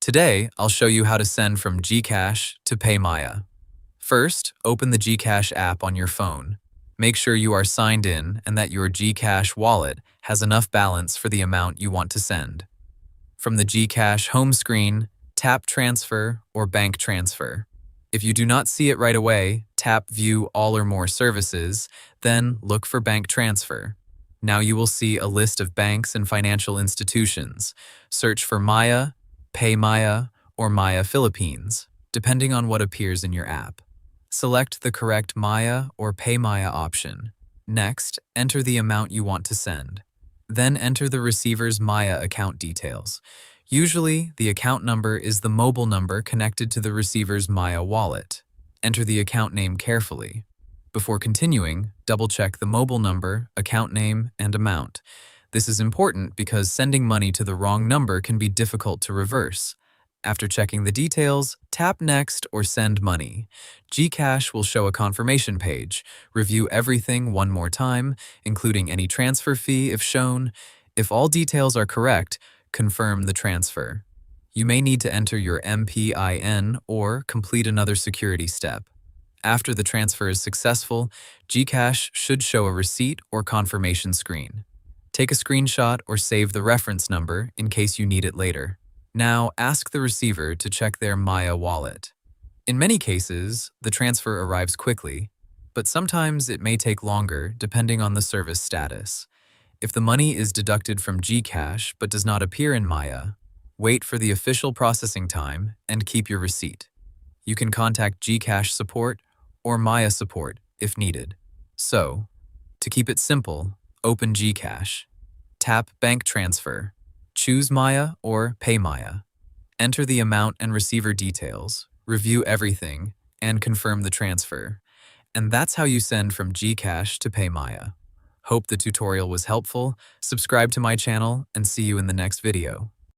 Today, I'll show you how to send from GCash to PayMaya. First, open the GCash app on your phone. Make sure you are signed in and that your GCash wallet has enough balance for the amount you want to send. From the GCash home screen, tap Transfer or Bank Transfer. If you do not see it right away, tap View All or More Services, then look for Bank Transfer. Now you will see a list of banks and financial institutions. Search for Maya, PayMaya, or Maya Philippines, depending on what appears in your app. Select the correct Maya or PayMaya option. Next, enter the amount you want to send. Then enter the receiver's Maya account details. Usually, the account number is the mobile number connected to the receiver's Maya wallet. Enter the account name carefully. Before continuing, double-check the mobile number, account name, and amount. This is important because sending money to the wrong number can be difficult to reverse. After checking the details, tap Next or Send Money. GCash will show a confirmation page. Review everything one more time, including any transfer fee if shown. If all details are correct, confirm the transfer. You may need to enter your MPIN or complete another security step. After the transfer is successful, GCash should show a receipt or confirmation screen. Take a screenshot or save the reference number in case you need it later. Now, ask the receiver to check their Maya wallet. In many cases, the transfer arrives quickly, but sometimes it may take longer depending on the service status. If the money is deducted from GCash but does not appear in Maya, wait for the official processing time and keep your receipt. You can contact GCash support or Maya support if needed. So, to keep it simple, open GCash. Tap Bank Transfer. Choose Maya or PayMaya. Enter the amount and receiver details, review everything, and confirm the transfer. And that's how you send from GCash to PayMaya. Hope the tutorial was helpful. Subscribe to my channel and see you in the next video.